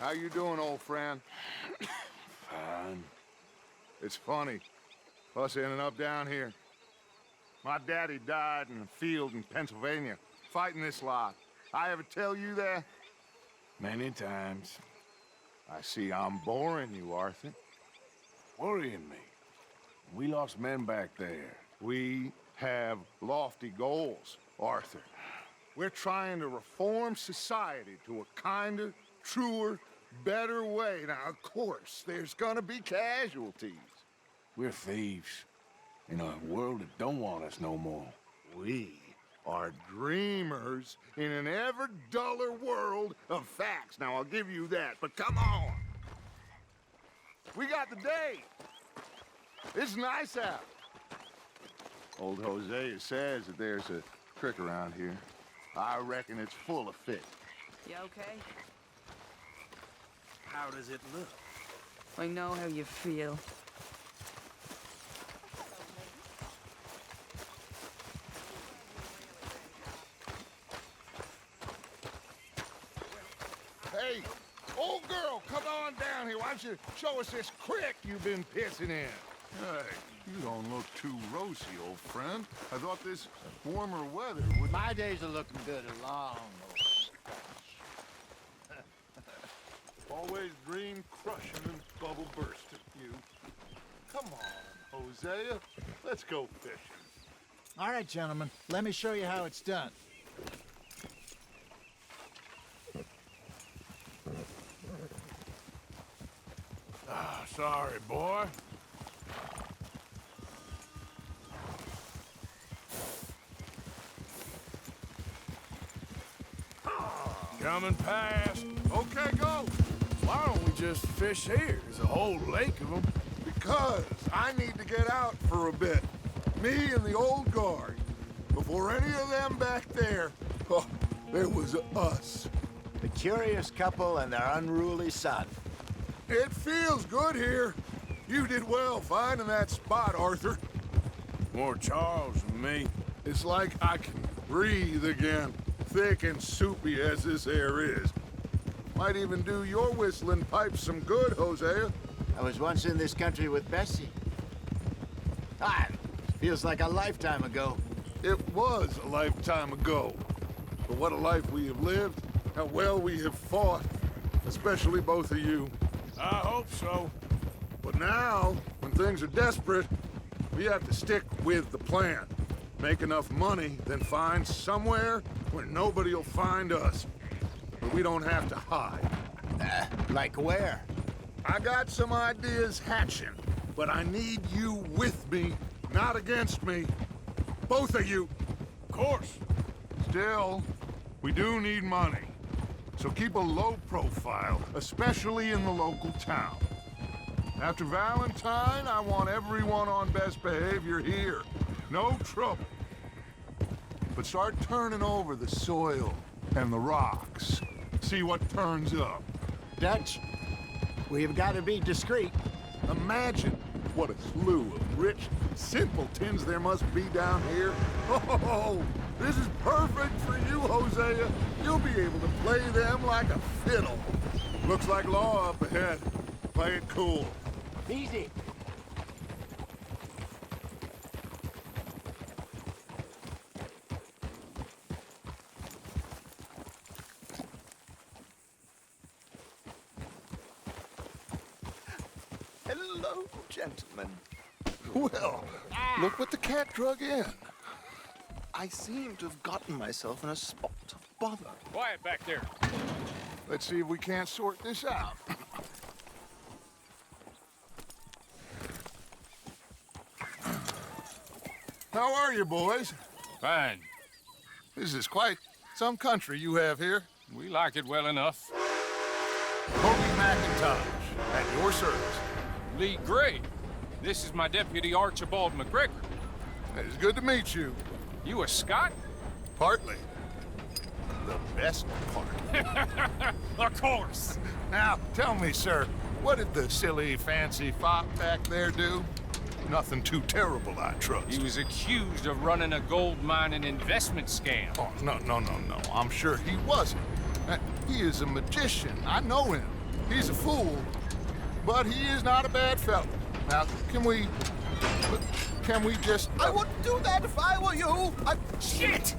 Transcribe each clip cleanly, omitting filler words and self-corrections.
How you doing, old friend? Fine. It's funny, us ending up down here. My daddy died in a field in Pennsylvania, fighting this lot. I ever tell you that? Many times. I see I'm boring you, Arthur. Worrying me. We lost men back there. We have lofty goals, Arthur. We're trying to reform society to a kinder, truer, better way. Now, of course, there's gonna be casualties. We're thieves. In a world that don't want us no more. We are dreamers in an ever duller world of facts. Now, I'll give you that, but come on. We got the day. It's nice out. Old Hosea says that there's a creek around here. I reckon it's full of fish. You okay? How does it look? I know how you feel. Hey, old girl, come on down here. Why don't you show us this creek you've been pissing in? Hey, you don't look too rosy, old friend. I thought this warmer weather would... My days are looking good along. Always dream crushing and bubble bursting, you. Come on, Hosea. Let's go fishing. All right, gentlemen, let me show you how it's done. Sorry, boy. Coming past. Okay, go. Why don't we just fish here? There's a whole lake of them. Because I need to get out for a bit. Me and the old guard. Before any of them back there, oh, there was us. The curious couple and their unruly son. It feels good here. You did well finding that spot, Arthur. More Charles than me. It's like I can breathe again, thick and soupy as this air is. Might even do your whistling pipes some good, Hosea. I was once in this country with Bessie. Feels like a lifetime ago. It was a lifetime ago. But what a life we have lived, how well we have fought, especially both of you. I hope so. But now, when things are desperate, we have to stick with the plan. Make enough money, then find somewhere where nobody will find us. But we don't have to hide. Like where? I got some ideas hatching, but I need you with me, not against me. Both of you. Of course. Still, we do need money. So keep a low profile, especially in the local town. After Valentine, I want everyone on best behavior here. No trouble. But start turning over the soil and the rocks. See what turns up. Dutch, we've got to be discreet. Imagine what a slew of rich simpletons there must be down here. Oh, this is perfect for you, Hosea. You'll be able to play them like a fiddle. Looks like law up ahead. Play it cool. Easy. Hello, gentlemen. Well, look what the cat drug in. I seem to have gotten myself in a spot of bother. Quiet back there. Let's see if we can't sort this out. How are you, boys? Fine. This is quite some country you have here. We like it well enough. Toby McIntosh, at your service. Lee Gray. This is my deputy Archibald McGregor. It's good to meet you. You a Scot? Partly. The best part. Of course. Now, tell me, sir, what did the silly, fancy fop back there do? Nothing too terrible, I trust. He was accused of running a gold mining investment scam. Oh, no. I'm sure he wasn't. He is a magician. I know him. He's a fool, but he is not a bad fellow. Now, can we just... I wouldn't do that if I were you. Shit!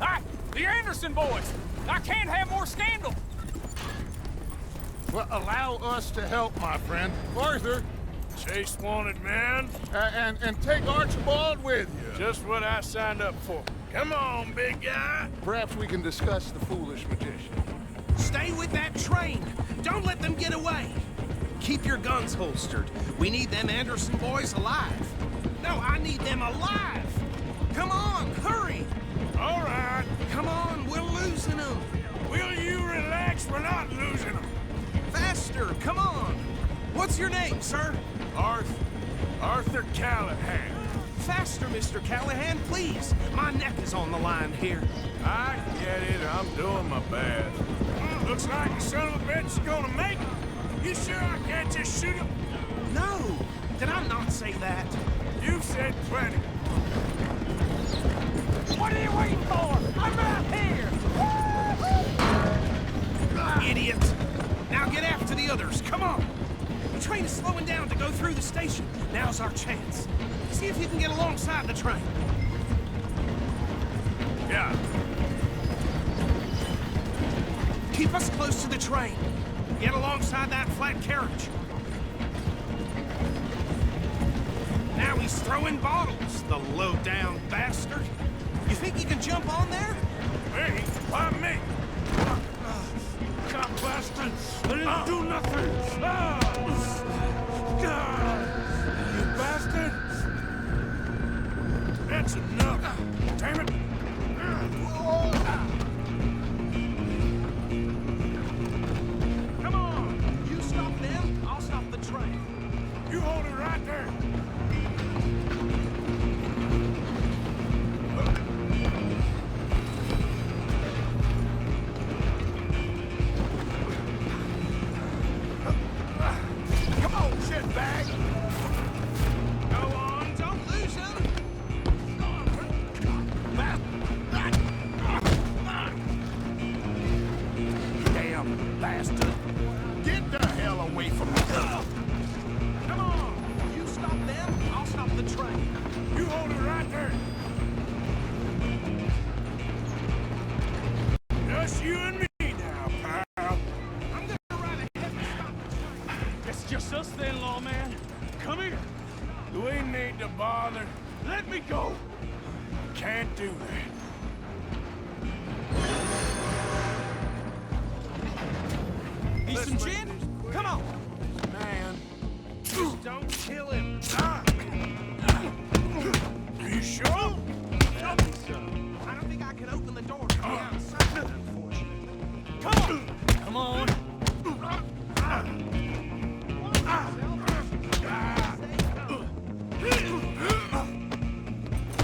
The Anderson boys! I can't have more scandal! Well, allow us to help, my friend. Arthur, Chase wanted man. and take Archibald with you. Just what I signed up for. Come on, big guy. Perhaps we can discuss the foolish magician. Stay with that train. Don't let them get away. Keep your guns holstered. We need them Anderson boys alive. No, I need them alive. Come on, hurry. All right. Come on, we're losing them. Will you relax? We're not losing them. Faster, come on. What's your name, sir? Arthur Callahan. Faster, Mr. Callahan, please. My neck is on the line here. I get it. I'm doing my best. Looks like the son of a bitch is gonna make it. You sure I can't just shoot him? No, did I not say that? You've said plenty. What are you waiting for? I'm right here! Idiot! Now get after the others, come on! The train is slowing down to go through the station. Now's our chance. See if you can get alongside the train. Yeah. Keep us close to the train. Get alongside that flat carriage. Now he's throwing bottles, the low-down bastard. You think he can jump on there? Hey, why me? God bastard! I didn't do nothing! God! You bastard! That's enough! Damn it! Come on! You stop them, I'll stop the train. You hold it right there! Come on, shitbag! Go on, don't lose him! Damn bastard! Get the hell away from me! Come on! You stop them, I'll stop the train. You hold it right there! Just you and me now, pal. I'm gonna ride ahead and stop the train. It's just us then, lawman. Come here. Do we need to bother? Let me go. Can't do that. Need some gin? Come on. Man. Just don't kill him. Are you sure? Tell me so. I don't think I can open the door from the outside, unfortunately. Come on.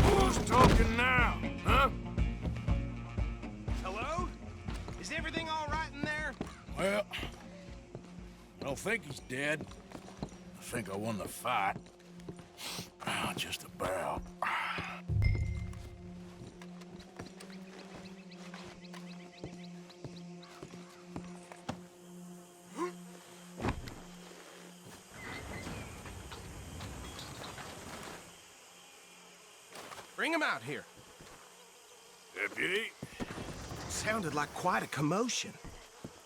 Who's talking now, huh? Hello? Is everything all right in there? Well, I don't think he's dead. I think I won the fight. Just about. Bring him out here. Deputy, Sounded like quite a commotion.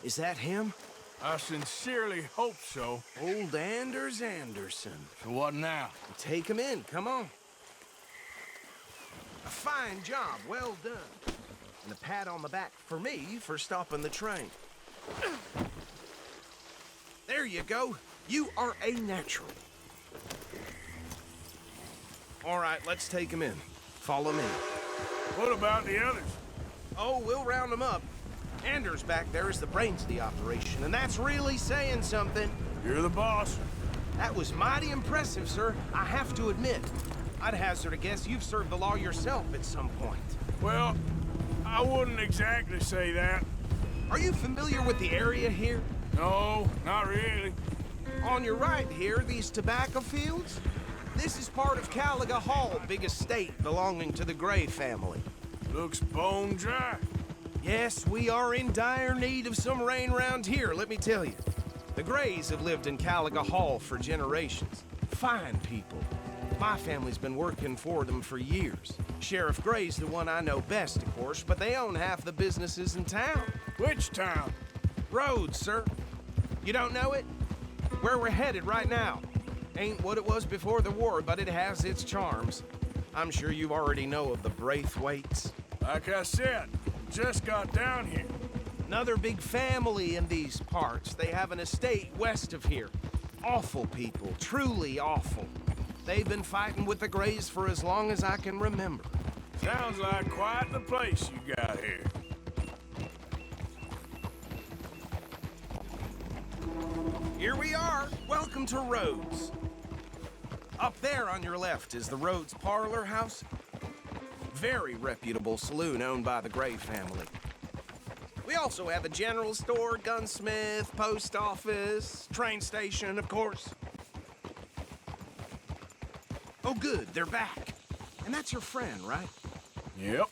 Is that him? I sincerely hope so. Old Anders Anderson. So what now? Take him in, come on. A fine job, well done. And a pat on the back for me for stopping the train. There you go. You are a natural. All right, let's take him in. Follow me. What about the others? Oh, we'll round them up. Anders back there is the brains of the operation, and that's really saying something. You're the boss. That was mighty impressive, sir. I have to admit. I'd hazard a guess you've served the law yourself at some point. Well, I wouldn't exactly say that. Are you familiar with the area here? No, not really. On your right here, these tobacco fields? This is part of Caliga Hall, big estate belonging to the Gray family. Looks bone dry. Yes, we are in dire need of some rain round here, let me tell you. The Grays have lived in Caliga Hall for generations. Fine people. My family's been working for them for years. Sheriff Gray's the one I know best, of course, but they own half the businesses in town. Which town? Rhodes, sir. You don't know it? Where we're headed right now. Ain't what it was before the war, but it has its charms. I'm sure you already know of the Braithwaites. Like I said, just got down here. Another big family in these parts. They have an estate west of here. Awful people, truly awful. They've been fighting with the Grays for as long as I can remember. Sounds like quite the place you got here. Here we are. Welcome to Rhodes. Up there on your left is the Rhodes Parlor House. Very reputable saloon owned by the Gray family. We also have a general store, gunsmith, post office, train station, of course. Oh, good, they're back. And that's your friend, right? Yep.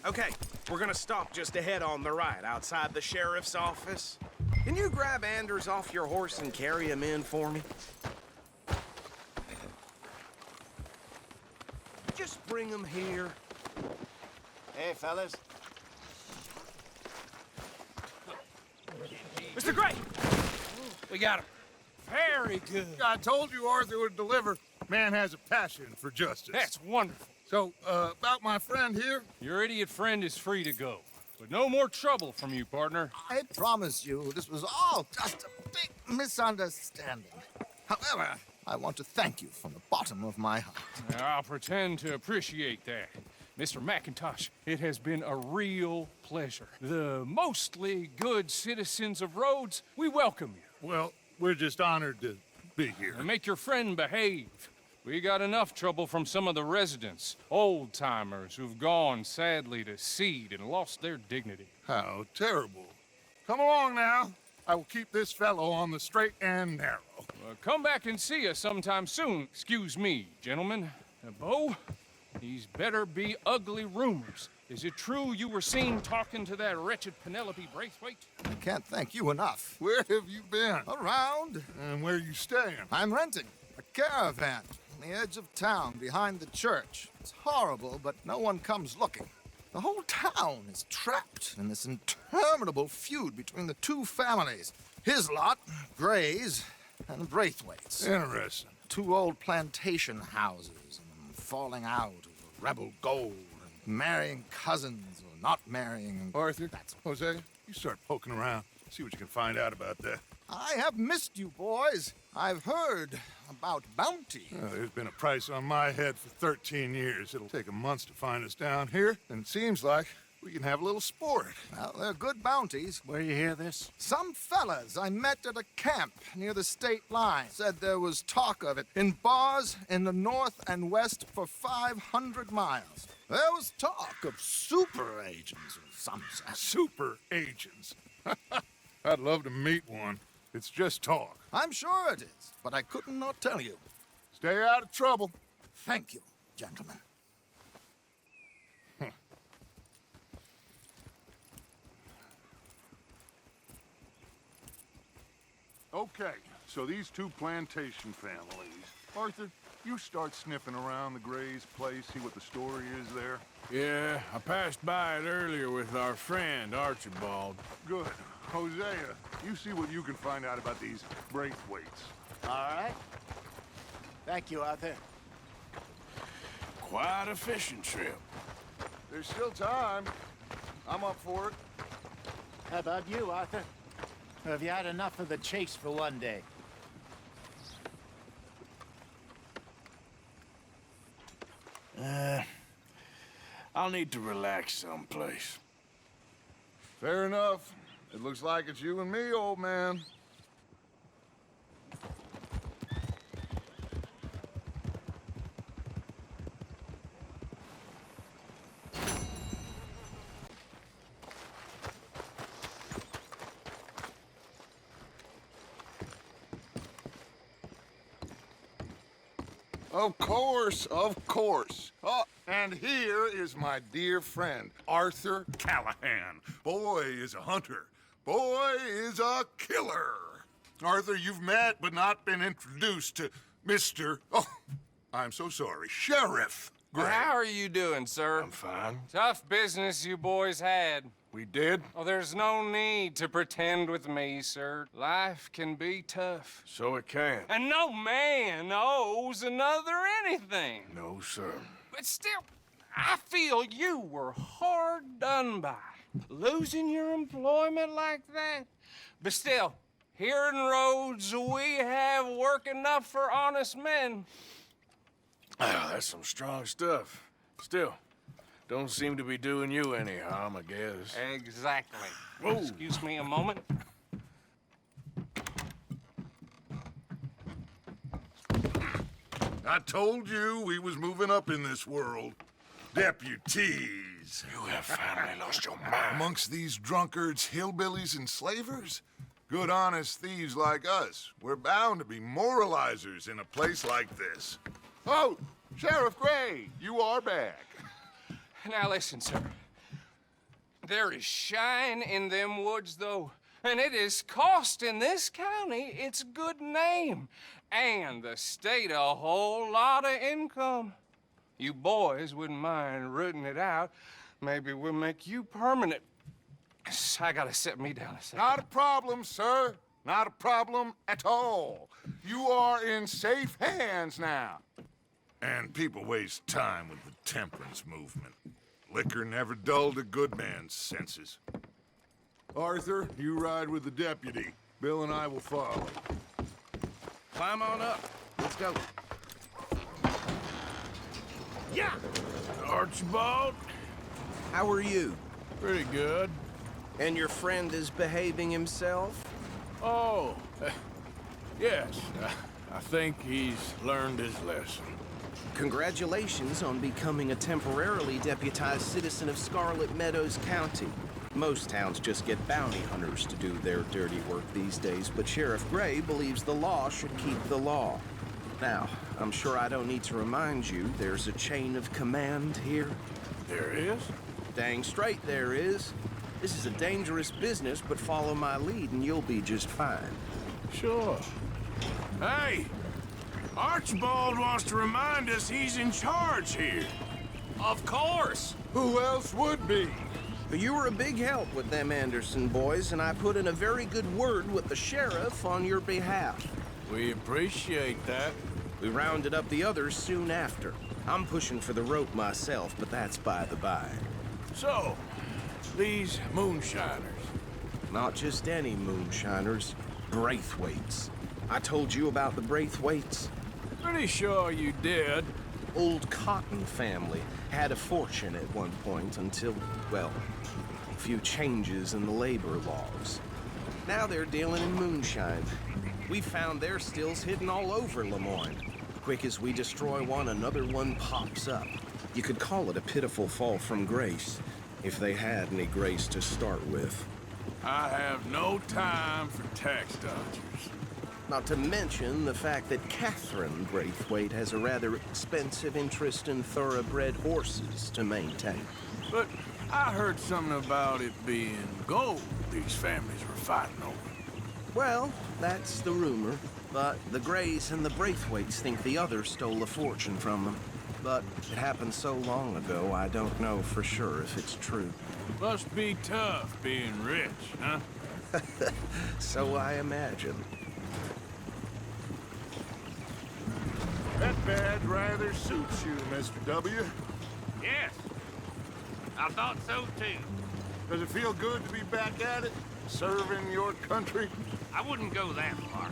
Okay, we're gonna stop just ahead on the right, outside the sheriff's office. Can you grab Anders off your horse and carry him in for me? Just bring him here. Hey, fellas. Mr. Gray! We got him. Very good. I told you Arthur would deliver. Man has a passion for justice. That's wonderful. So, about my friend here? Your idiot friend is free to go. But no more trouble from you, partner. I promise you, this was all just a big misunderstanding. However, I want to thank you from the bottom of my heart. I'll pretend to appreciate that. Mr. McIntosh, it has been a real pleasure. The mostly good citizens of Rhodes, we welcome you. Well, we're just honored to be here. And make your friend behave. We got enough trouble from some of the residents, old-timers who've gone, sadly, to seed and lost their dignity. How terrible. Come along now. I will keep this fellow on the straight and narrow. Come back and see us sometime soon. Excuse me, gentlemen. Bo, these better be ugly rumors. Is it true you were seen talking to that wretched Penelope Braithwaite? I can't thank you enough. Where have you been? Around, And where you staying? I'm renting a caravan on the edge of town behind the church. It's horrible, but no one comes looking. The whole town is trapped in this interminable feud between the two families. His lot, Gray's, and the Braithwaites. Interesting. Two old plantation houses, and falling out over rebel gold, and marrying cousins or not marrying. Arthur, That's Jose, you start poking around. See what you can find out about that. I have missed you, boys. I've heard about bounty. There's been a price on my head for 13 years. It'll take a month to find us down here, and it seems like we can have a little sport. Well, they're good bounties. Where you hear this? Some fellas I met at a camp near the state line said there was talk of it in bars in the north and west for 500 miles. There was talk of super agents of some sort. Super agents. I'd love to meet one. It's just talk. I'm sure it is, but I couldn't not tell you. Stay out of trouble. Thank you, gentlemen. Okay, so these two plantation families. Arthur, you start sniffing around the Gray's place, see what the story is there. Yeah, I passed by it earlier with our friend, Archibald. Good. Hosea, you see what you can find out about these Braithwaites. All right. Thank you, Arthur. Quite a fishing trip. There's still time. I'm up for it. How about you, Arthur? Or have you had enough of the chase for one day? I'll need to relax someplace. Fair enough. It looks like it's you and me, old man. Of course, of course. Oh, and here is my dear friend, Arthur Callahan. Boy is a hunter. Boy is a killer. Arthur, you've met but not been introduced to Mr. Oh, I'm so sorry, Sheriff Gray. How are you doing, sir? I'm fine. Tough business you boys had. We did? Oh, there's no need to pretend with me, sir. Life can be tough. So it can. And no man owes another anything. No, sir. But still, I feel you were hard done by. Losing your employment like that. But still, here in Rhodes, we have work enough for honest men. Ah, that's some strong stuff. Still, don't seem to be doing you any harm, I guess. Exactly. Whoa. Excuse me a moment. I told you we was moving up in this world. Deputies. You have finally lost your mind. Amongst these drunkards, hillbillies, and slavers? Good honest thieves like us. We're bound to be moralizers in a place like this. Oh, Sheriff Gray, you are back. Now listen, sir. There is shine in them woods, though, and it is costing this county its good name and the state a whole lot of income. You boys wouldn't mind rooting it out. Maybe we'll make you permanent. I gotta set me down a second. Not a problem, sir. Not a problem at all. You are in safe hands now. And people waste time with the temperance movement. Liquor never dulled a good man's senses. Arthur, you ride with the deputy. Bill and I will follow. Climb on up. Let's go. Yeah! Archibald? How are you? Pretty good. And your friend is behaving himself? Oh, yes. I think he's learned his lesson. Congratulations on becoming a temporarily deputized citizen of Scarlet Meadows County. Most towns just get bounty hunters to do their dirty work these days, but Sheriff Gray believes the law should keep the law. Now, I'm sure I don't need to remind you there's a chain of command here. There is? Dang straight there is. This is a dangerous business, but follow my lead and you'll be just fine. Sure. Hey! Archibald wants to remind us he's in charge here. Of course. Who else would be? You were a big help with them Anderson boys, and I put in a very good word with the sheriff on your behalf. We appreciate that. We rounded up the others soon after. I'm pushing for the rope myself, but that's by the by. So, these moonshiners. Not just any moonshiners, Braithwaites. I told you about the Braithwaites? Pretty sure you did. Old Cotton family had a fortune at one point until, well, a few changes in the labor laws. Now they're dealing in moonshine. We found their stills hidden all over Lemoyne. Quick as we destroy one, another one pops up. You could call it a pitiful fall from grace, if they had any grace to start with. I have no time for tax dodgers. Not to mention the fact that Catherine Braithwaite has a rather expensive interest in thoroughbred horses to maintain. But I heard something about it being gold these families were fighting over. Well, that's the rumor. But the Grays and the Braithwaites think the others stole a fortune from them. But it happened so long ago, I don't know for sure if it's true. Must be tough being rich, huh? So I imagine. That badge rather suits you, Mr. W. Yes, I thought so too. Does it feel good to be back at it? Serving your country? I wouldn't go that far.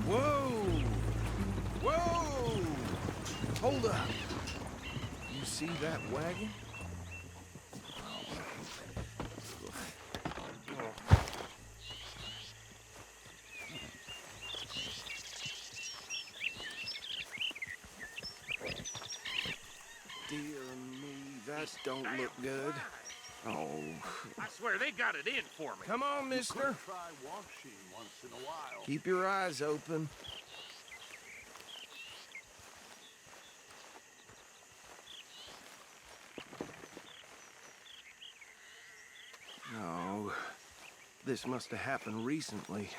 Whoa! Whoa! Hold up. You see that wagon? Dear me, that don't look good. Oh. I swear they got it in for me. Come on, mister. Try washing once in a while. Keep your eyes open. Oh, This must have happened recently.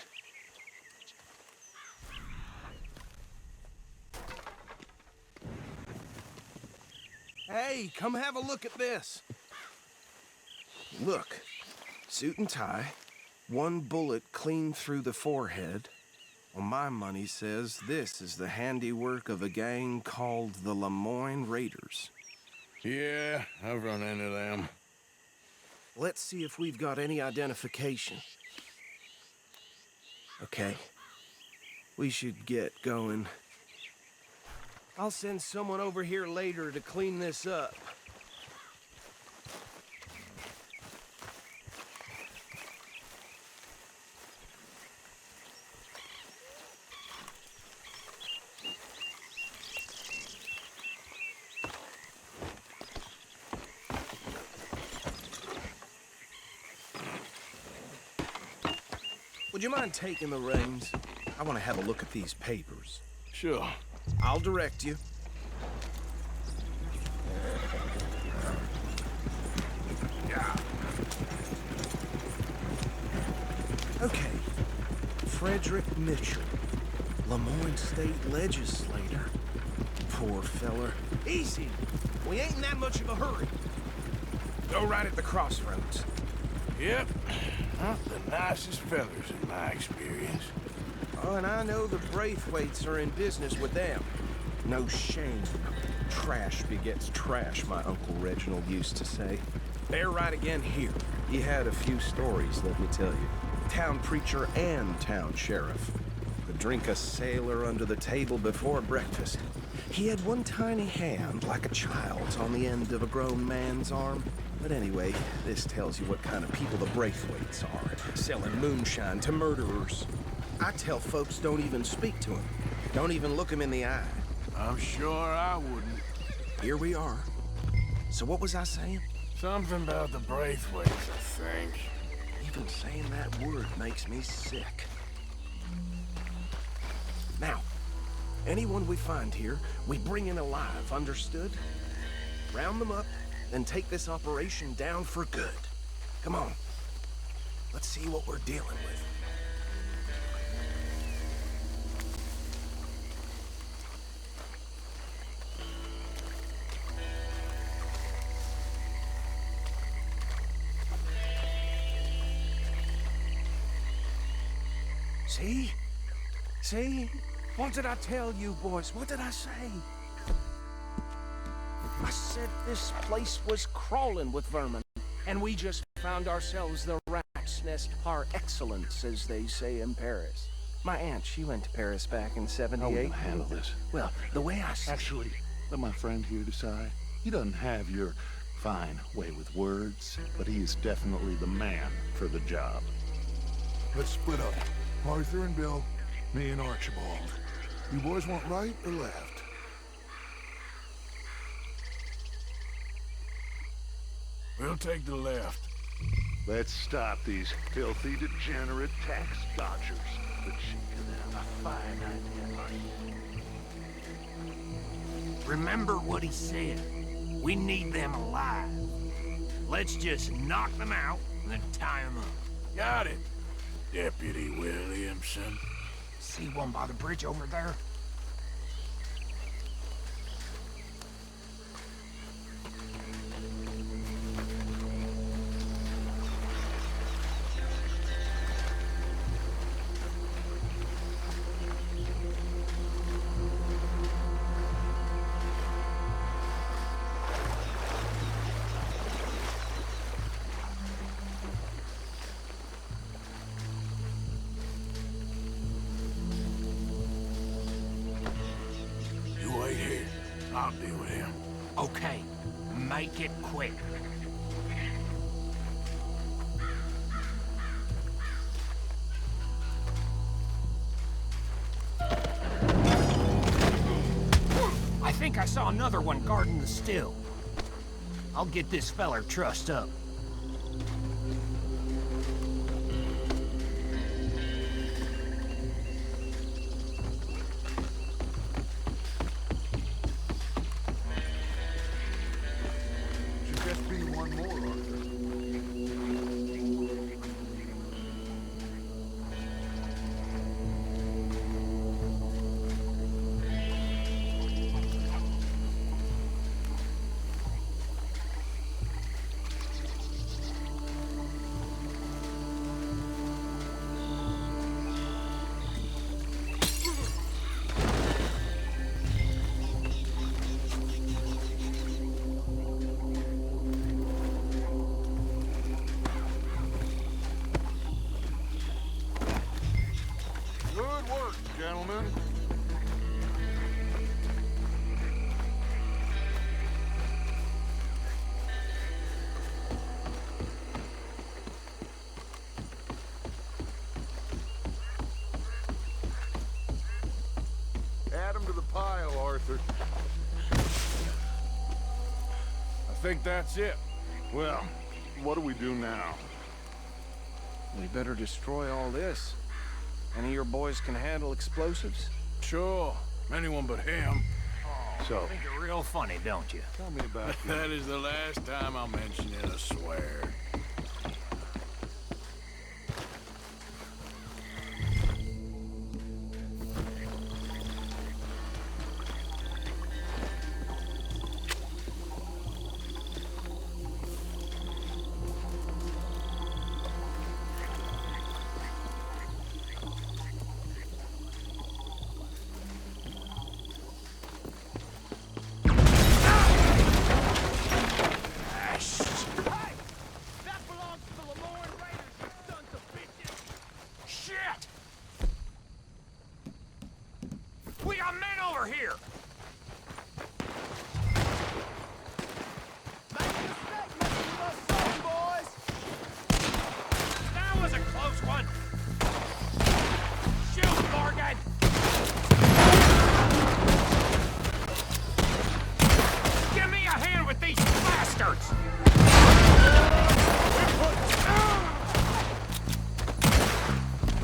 Hey, come have a look at this. Look, suit and tie, one bullet clean through the forehead. Well, my money says this is the handiwork of a gang called the Lemoyne Raiders. Yeah, I've run into them. Let's see if we've got any identification. Okay. We should get going. I'll send someone over here later to clean this up. Would you mind taking the reins? I want to have a look at these papers. Sure. I'll direct you. Okay. Frederick Mitchell, Lemoyne State Legislator. Poor feller. Easy. We ain't in that much of a hurry. Go right at the crossroads. Yep. Not the nicest fellers in my experience. Oh, and I know the Braithwaites are in business with them. No shame. Trash begets trash, my Uncle Reginald used to say. They're right again here. He had a few stories, let me tell you. Town preacher and town sheriff. Could drink a sailor under the table before breakfast. He had one tiny hand, like a child's, on the end of a grown man's arm. But anyway, this tells you what kind of people the Braithwaites are, selling moonshine to murderers. I tell folks don't even speak to him. Don't even look him in the eye. I'm sure I wouldn't. Here we are. So what was I saying? Something about the Braithwaites, I think. Even saying that word makes me sick. Now, anyone we find here, we bring in alive, understood? Round them up, then take this operation down for good. Come on. Let's see what we're dealing with. See? See? What did I tell you, boys? What did I say? I said this place was crawling with vermin, and we just found ourselves the rat's nest par excellence, as they say in Paris. My aunt, she went to Paris back in '78. How are we gonna handle this? Well, the way I see Actually, let my friend here decide. He doesn't have your fine way with words, but he is definitely the man for the job. Let's split up. Arthur and Bill, me and Archibald. You boys want right or left? We'll take the left. Let's stop these filthy, degenerate tax dodgers. The chief of them, a fine idea. Remember what he said. We need them alive. Let's just knock them out and then tie them up. Got it, Deputy Williamson. See one by the bridge over there? I'll deal with him. Okay, make it quick. I think I saw another one guarding the still. I'll get this feller trussed up. gentlemen. Add 'em to the pile, Arthur. I think that's it. Well, what do we do now? We better destroy all this. Any of your boys can handle explosives? Sure. Anyone but him. So, Think you're real funny, don't you? tell me about That is the last time I'll mention it, I swear. We got men over here! That was a close one! Shoot, Morgan! Give me a hand with these bastards!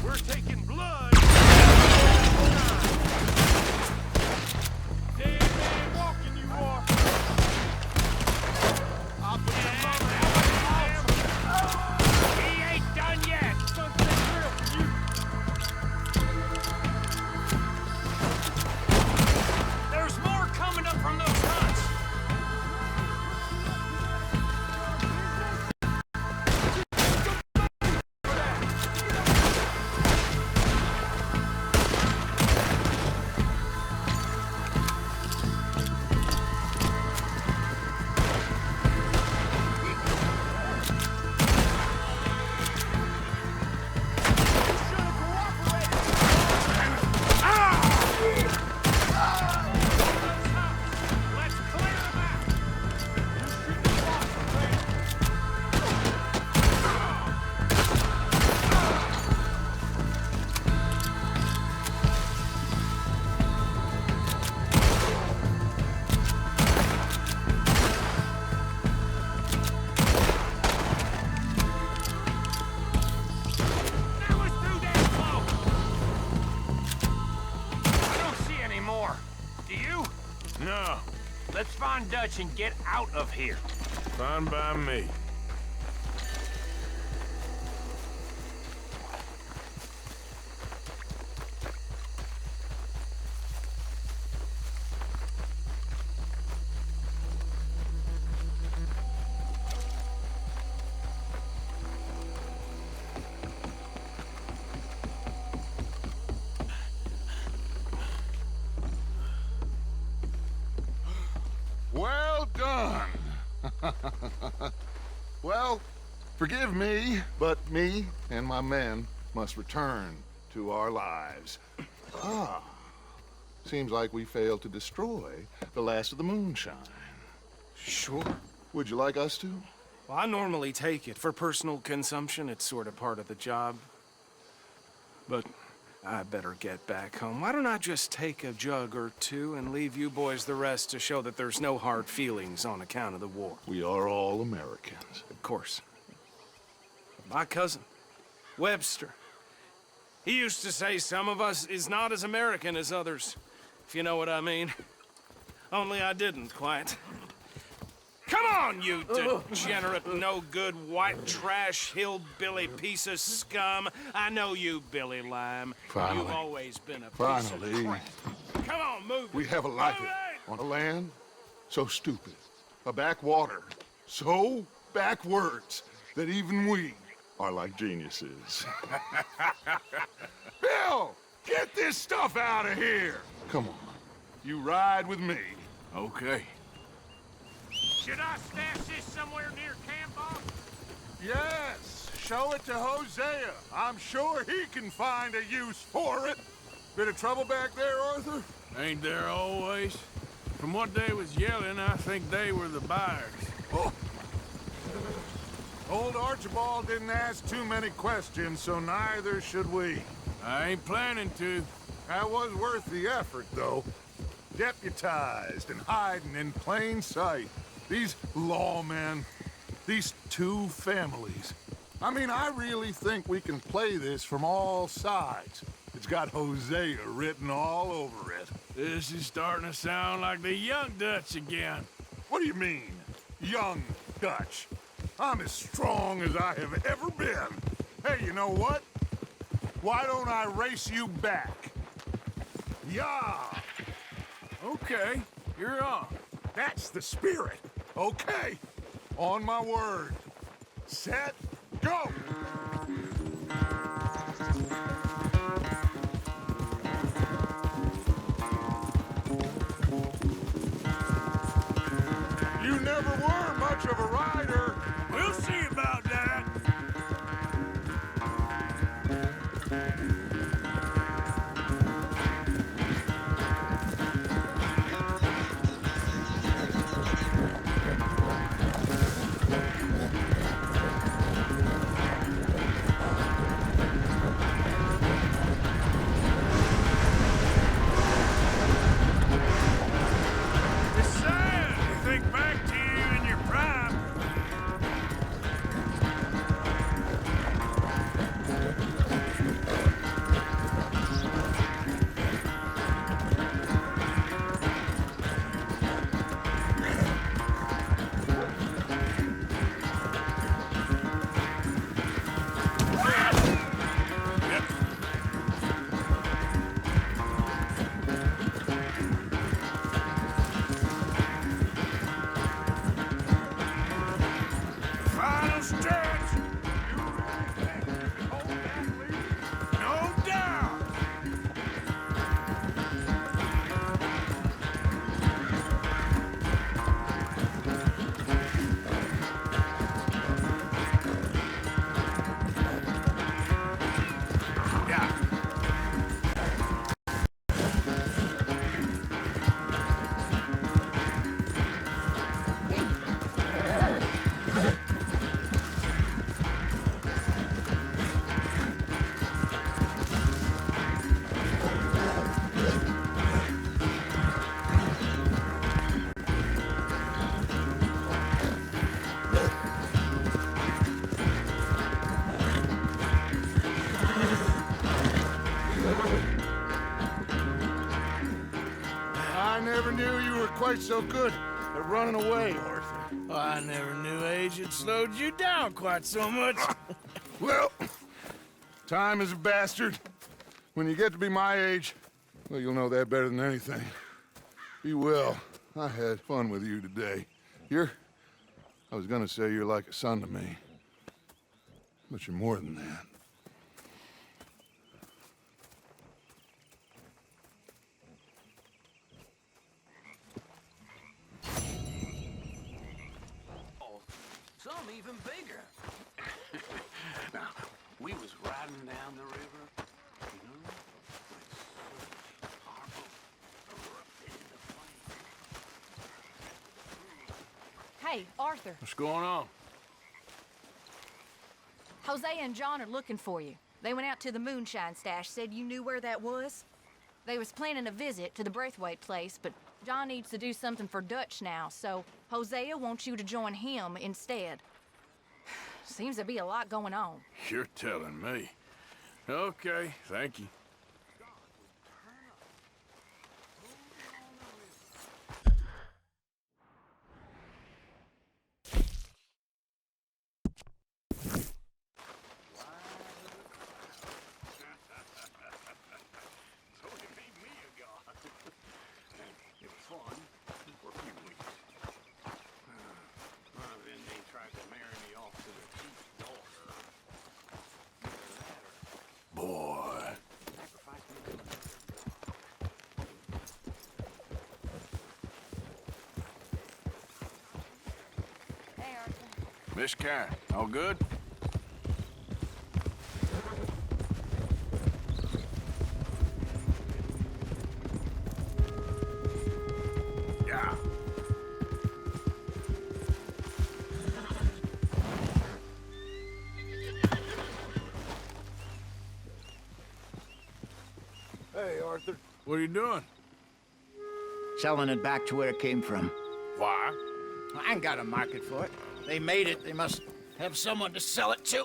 We're taking blood! Dead man walking you are! I'll put your mama out. He ain't done yet! Something real for you! There's more coming up from those huts! Let's clear them out! That was too damn close! I don't see any more. Do you? No, Let's find Dutch and get out of here. fine by me. well done. Well, forgive me, but me and my men must return to our lives. Ah, seems like we failed to destroy the last of the moonshine. Sure. Would you like us to? Well, I normally take it. For personal consumption, it's sort of part of the job. But I better get back home. Why don't I just take a jug or two and leave you boys the rest to show that there's no hard feelings on account of the war? We are all Americans. Of course. My cousin, Webster, he used to say some of us is not as American as others, if you know what I mean. Only I didn't quite. Come on, you degenerate, no-good, white trash, hillbilly piece of scum. I know you, Billy Lime. Finally. You've always been a piece Finally. of crap. Come on, move We it. have a life Move it! on a land so stupid, a backwater so backwards that even we are like geniuses. Bill, get this stuff out of here. Come on, you ride with me. Okay. Should I stash this somewhere near camp, boss? Yes, show it to Hosea. I'm sure he can find a use for it. Bit of trouble back there, Arthur? Ain't there always? From what they was yelling, I think they were the buyers. Oh. Old Archibald didn't ask too many questions, so neither should we. I ain't planning to. That was worth the effort, though. Deputized and hiding in plain sight. These lawmen, these two families. I mean, I really think we can play this from all sides. It's got Hosea written all over it. This is starting to sound like the Young Dutch again. What do you mean, young Dutch? I'm as strong as I have ever been. Hey, you know what? Why don't I race you back? Yeah! Okay, you're on. That's the spirit. Okay, on my word. Set, go! You never were much of a rider. We'll see about that. It's sad to think back to you in your prime. Final stretch. No doubt. Yeah. I never knew you were quite so good at running away, Arthur. I never knew age had slowed you down quite so much. Well, time is a bastard. When you get to be my age, well, you'll know that better than anything. Be well. I had fun with you today. I was gonna say you're like a son to me. But you're more than that. Some even bigger. Now, we was riding down the river, you know, when our boat erupted into flame. Hey, Arthur. What's going on? Hosea and John are looking for you. They went out to the moonshine stash, said you knew where that was. They was planning a visit to the Braithwaite place, but John needs to do something for Dutch now, so Hosea wants you to join him instead. Seems to be a lot going on. You're telling me. Okay, thank you. Miss Karen, all good? Arthur. What are you doing? Selling it back to where it came from. Why? I ain't got a market for it. They made it. They must have someone to sell it to.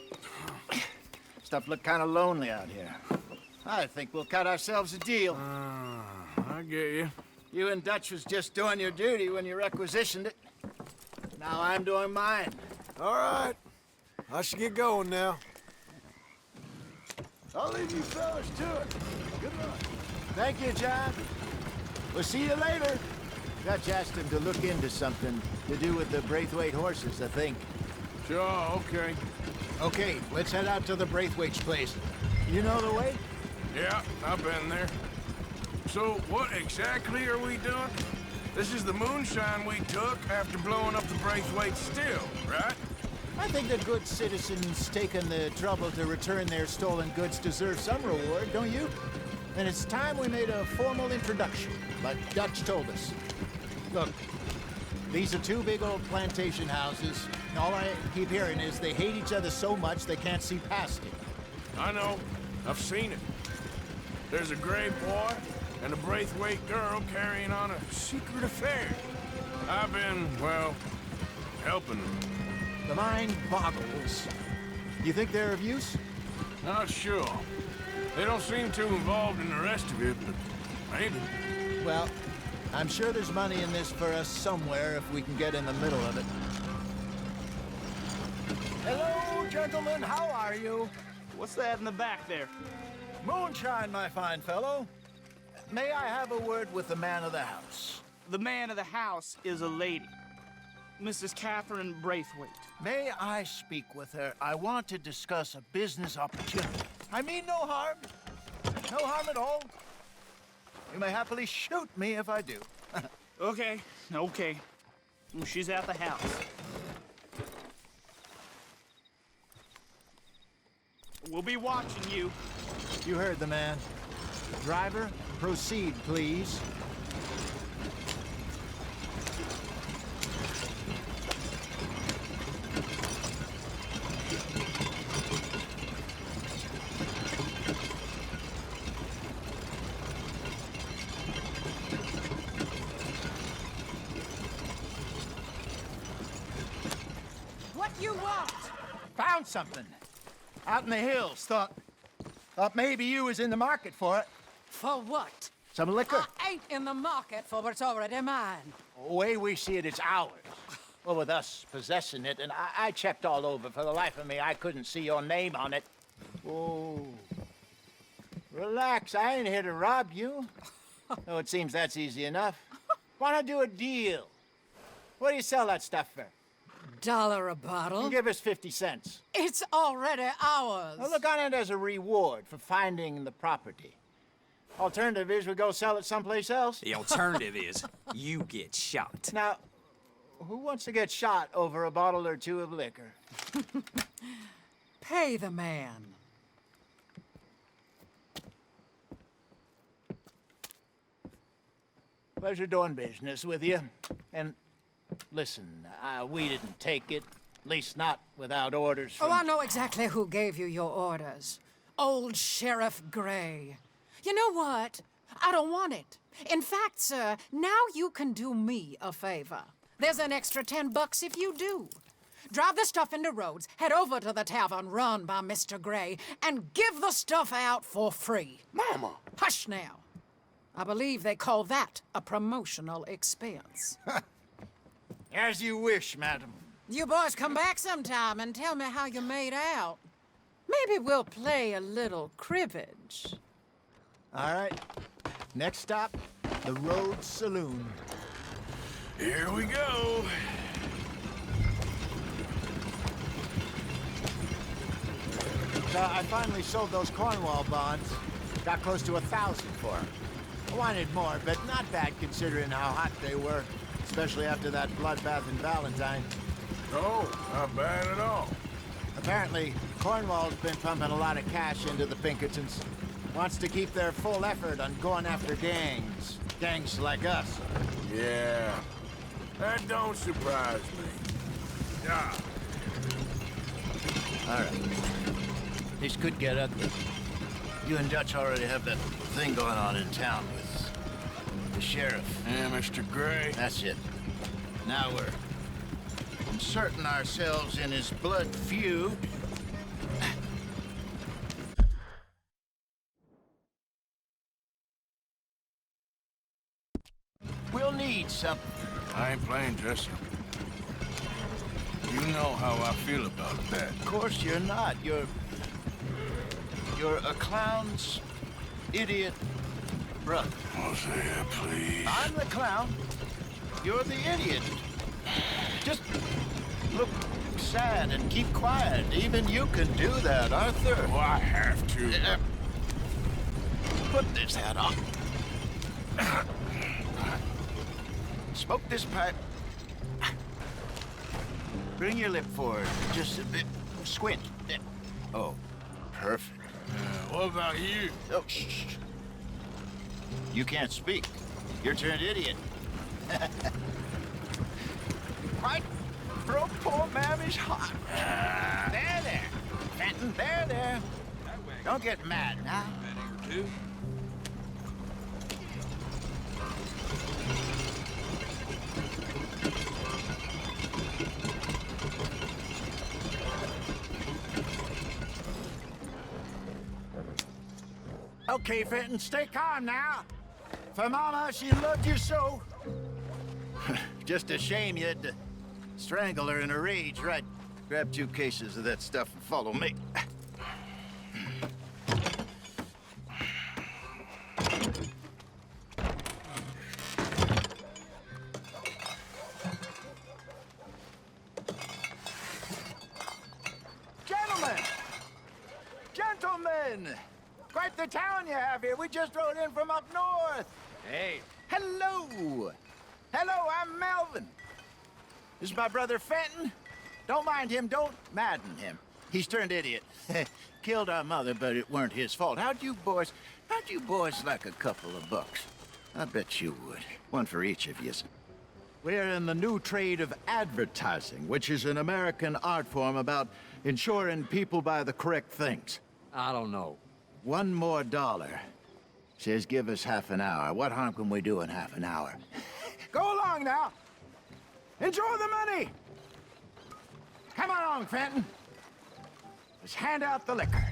Stuff look kind of lonely out here. I think we'll cut ourselves a deal. I get you. You and Dutch was just doing your duty when you requisitioned it. Now I'm doing mine. All right. I should get going now. I'll leave you fellas to it. Good luck. Thank you, John. We'll see you later. Dutch asked him to look into something to do with the Braithwaite horses, I think. Sure, okay. Okay, let's head out to the Braithwaite's place. You know the way? Yeah, I've been there. So, what exactly are we doing? This is the moonshine we took after blowing up the Braithwaite still, right? I think the good citizens taking the trouble to return their stolen goods deserve some reward, don't you? And it's time we made a formal introduction, like Dutch told us. Look, these are two big old plantation houses, and all I keep hearing is they hate each other so much they can't see past it. I know. I've seen it. There's a gray boy and a Braithwaite girl carrying on a secret affair. I've been, well, helping them. The mind boggles. You think they're of use? Not sure. They don't seem too involved in the rest of it, but maybe. Well, I'm sure there's money in this for us somewhere if we can get in the middle of it. Hello, gentlemen. How are you? What's that in the back there? Moonshine, my fine fellow. May I have a word with the man of the house? The man of the house is a lady. Mrs. Catherine Braithwaite. May I speak with her? I want to discuss a business opportunity. I mean no harm. No harm at all. You may happily shoot me if I do. Okay. Well, she's at the house. We'll be watching you. You heard the man. Driver, proceed, please. What you want? Found something. Out in the hills. Thought maybe you was in the market for it. For what? Some liquor. I ain't in the market for what's already mine. The way we see it, it's ours. Well, with us possessing it, and I checked all over. For the life of me, I couldn't see your name on it. Oh. Relax, I ain't here to rob you. Oh, it seems that's easy enough. Wanna do a deal? What do you sell that stuff for? $1 a bottle? Give us 50 cents. It's already ours. Well, look on it as a reward for finding the property. Alternative is we go sell it someplace else. The alternative is you get shot. Now, who wants to get shot over a bottle or two of liquor? Pay the man. Pleasure doing business with you. And listen, we didn't take it. At least not without orders from... Oh, I know exactly who gave you your orders. Old Sheriff Gray. You know what? I don't want it. In fact, sir, now you can do me a favor. There's an extra $10 if you do. Drive the stuff into Rhodes, head over to the tavern run by Mr. Gray, and give the stuff out for free. Mama! Hush now. I believe they call that a promotional expense. As you wish, madam. You boys come back sometime and tell me how you made out. Maybe we'll play a little cribbage. All right. Next stop, the Rhodes Saloon. Here we go. So I finally sold those Cornwall bonds. Got close to 1,000 for them. I wanted more, but not bad considering how hot they were, especially after that bloodbath in Valentine. Oh, not bad at all. Apparently, Cornwall's been pumping a lot of cash into the Pinkertons. Wants to keep their full effort on going after gangs. Gangs like us. Yeah, that don't surprise me. Yeah. All right. This could get ugly. You and Dutch already have that thing going on in town with the sheriff. Yeah, Mr. Gray. That's it. Now we're inserting ourselves in his blood feud. We'll need something. I ain't playing dress up. You know how I feel about that. Of course you're not. You're a clown's idiot brother. Hosea, please. I'm the clown. You're the idiot. Just look sad and keep quiet. Even you can do that, Arthur. Oh, I have to. Put this hat on. Smoke this pipe. Bring your lip forward just a bit. Squint. Oh, perfect. What about you? Oh, shh. You can't speak. You're turned idiot. Right throat, poor Mammy's hot. There. Fenton, there. Don't get mad now. Two. Okay, Fenton, stay calm now. For Mama, she loved you so. Just a shame you had to strangle her in a rage, right? Grab 2 cases of that stuff and follow me. Gentlemen! Quite the town you have here. We just rode in from up north. Hey. Hello. I'm Melvin. This is my brother Fenton. Don't mind him. Don't madden him. He's turned idiot. Killed our mother, but it weren't his fault. How'd you boys like a couple of bucks? I bet you would. One for each of you. We're in the new trade of advertising, which is an American art form about ensuring people buy the correct things. I don't know. $1 more. Says give us half an hour. What harm can we do in half an hour? Go along now. Enjoy the money. Come along, Fenton. Let's hand out the liquor.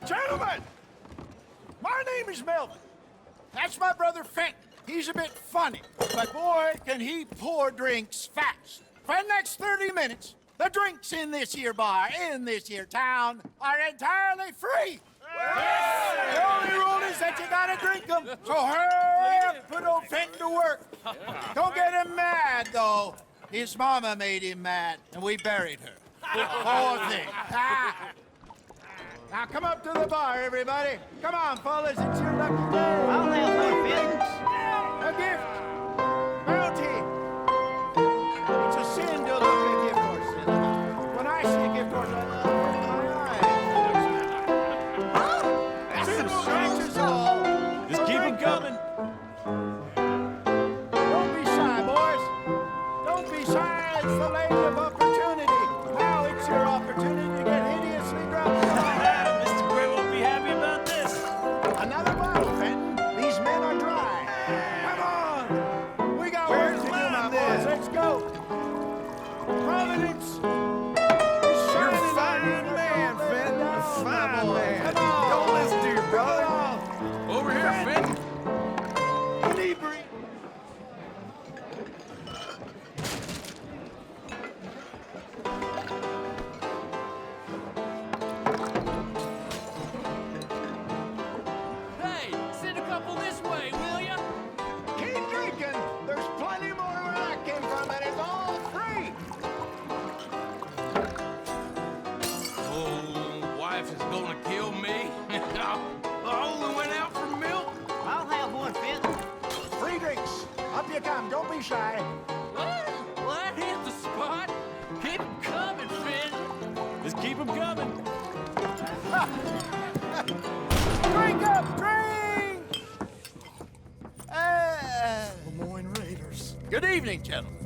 Gentlemen! My name is Melvin. That's my brother Fenton. He's a bit funny, but boy, can he pour drinks fast. For the next 30 minutes, the drinks in this here bar, in this here town, are entirely free. Yes. The only rule is that you gotta drink them. So hurry up, put old Fenton to work. Don't get him mad, though. His mama made him mad, and we buried her. Poor thing. Now come up to the bar, everybody. Come on, fellas, it's your lucky day. I'll have one, Fenton. A gift. Bounty. It's a sin to look at gift horses. When I see a gift horse, I look with my eyes. That's some scratches all. Just keep them coming. Don't be shy, boys. Don't be shy. It's the lady of opportunity. Now it's your opportunity to get hideously drunk. Another bottle, Fenton. These men are dry. Come on. We got work to do, my boys. Let's go. Providence. You're a fine man, Fenton. A fine man. Come on. Don't listen to your brother. Over here, Fenton. Inebriate. Up you come. Don't be shy. Well, that hit the spot. Keep 'em coming, Fenton. Just keep 'em coming. Drink up, drink! Lemoyne Raiders. Good evening, gentlemen.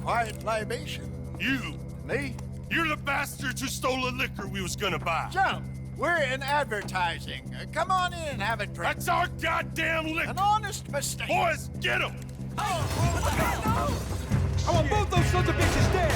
Quiet libation. You! Me? You're the bastards who stole the liquor we was gonna buy. Joe, we're in advertising. Come on in and have a drink. That's our goddamn liquor! An honest mistake. Boys, get him! I want both those sons of bitches dead!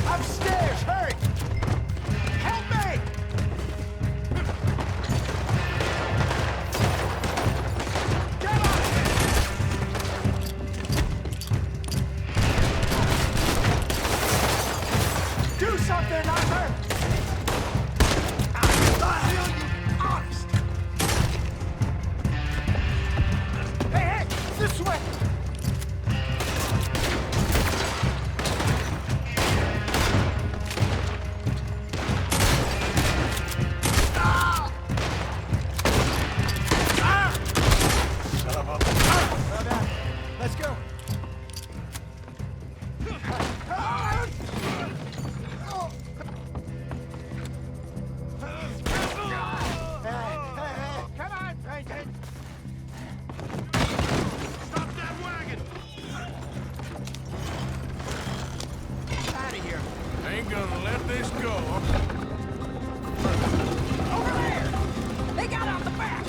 Upstairs, hurry! Help me! Get up! Do something, Arthur! I feel you honest! Hey, this way! Let's go. Come on, Peyton. Stop that wagon! Out of here. Ain't gonna let this go. Over there! They got out the back!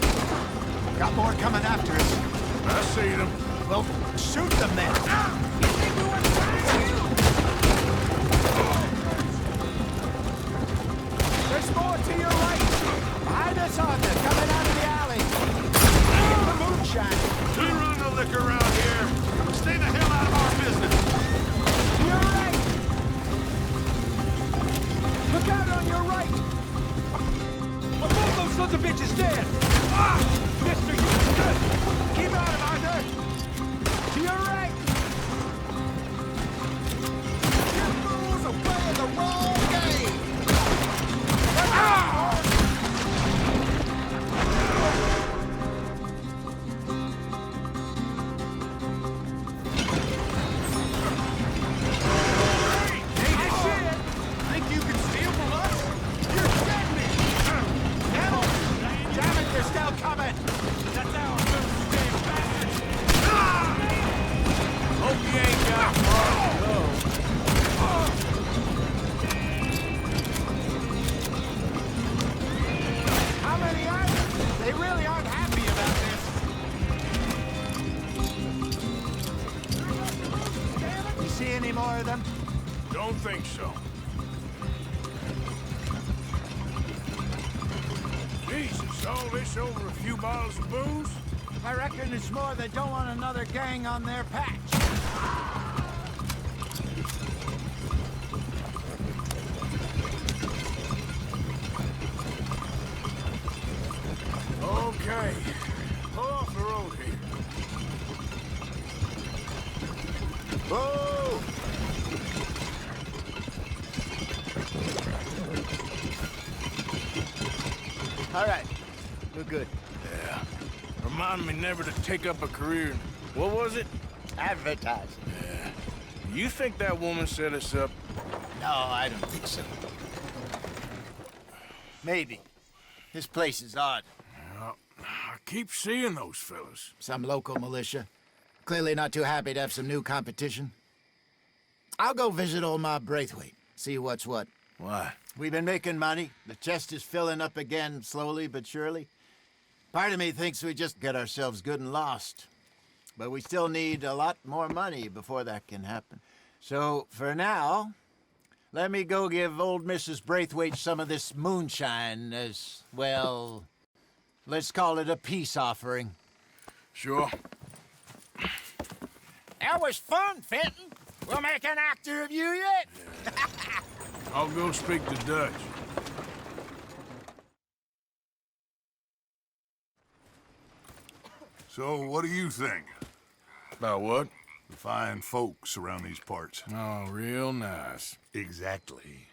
Got more coming after us. I see them. Well, shoot them then. You think we want to find you? There's more to your right. Behind us, Arthur, coming out of the alley. The moonshine. We run the liquor around here. Stay the hell out of our business. To your right. Look out on your right. I want both those sons of bitches dead! Mister, you good. Keep on him, Arthur. To your right. You fools are playing the wrong game. Think you can steal from us? You're dead men. Damn it, they're still coming. That's our first damn bastards! Hope you ain't got far to go. How many are there? They really aren't happy about this. You see any more of them? Don't think so. Jesus, all this over a few bottles of booze? I reckon it's more they don't want another gang on their patch. Okay. Pull off the road here. Whoa! All right, we're good. Yeah. Remind me never to take up a career in, what was it? Advertising. Yeah. You think that woman set us up? No, I don't think so. Maybe. This place is odd. Well, I keep seeing those fellas. Some local militia. Clearly not too happy to have some new competition. I'll go visit old Ma Braithwaite, see what's what. Why? We've been making money. The chest is filling up again, slowly but surely. Part of me thinks we just get ourselves good and lost. But we still need a lot more money before that can happen. So, for now, let me go give old Mrs. Braithwaite some of this moonshine as, well, let's call it a peace offering. Sure. That was fun, Fenton. We'll make an actor of you yet. I'll go speak to Dutch. So, what do you think? About what? The fine folks around these parts. Oh, real nice. Exactly.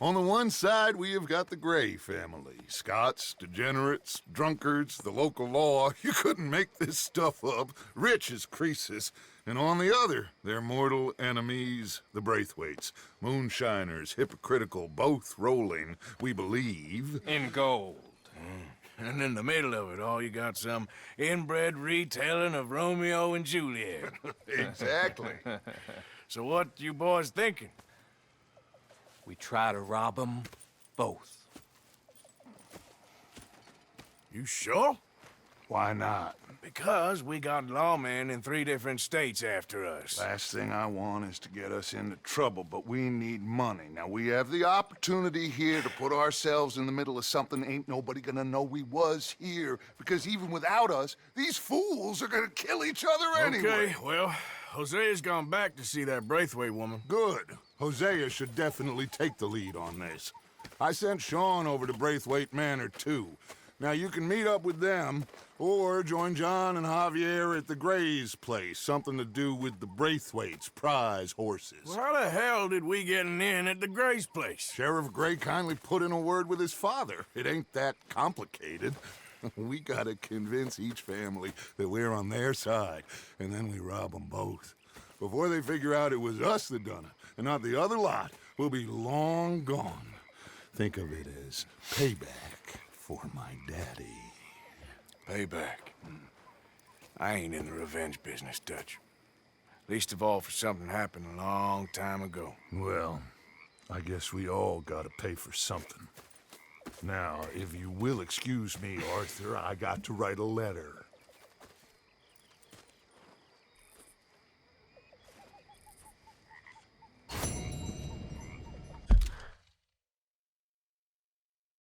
On the one side, we have got the Gray family. Scots, degenerates, drunkards, the local law. You couldn't make this stuff up. Rich as Croesus. And on the other, their mortal enemies, the Braithwaites. Moonshiners, hypocritical, both rolling, we believe. In gold. And in the middle of it all, you got some inbred retelling of Romeo and Juliet. Exactly. So what you boys thinking? We try to rob them both. You sure? Why not? Because we got lawmen in 3 different states after us. Last thing I want is to get us into trouble, but we need money. Now, we have the opportunity here to put ourselves in the middle of something ain't nobody gonna know we was here, because even without us, these fools are gonna kill each other anyway. Okay, well, Hosea's gone back to see that Braithwaite woman. Good. Hosea should definitely take the lead on this. I sent Sean over to Braithwaite Manor, too. Now, you can meet up with them, or join John and Javier at the Gray's place. Something to do with the Braithwaite's prize horses. Well, how the hell did we get in at the Gray's place? Sheriff Gray kindly put in a word with his father. It ain't that complicated. We gotta convince each family that we're on their side, and then we rob them both. Before they figure out it was us that done it, and not the other lot, we'll be long gone. Think of it as payback for my daddy. Payback. I ain't in the revenge business, Dutch. Least of all for something happened a long time ago. Well, I guess we all gotta pay for something. Now, if you will excuse me, Arthur, I got to write a letter.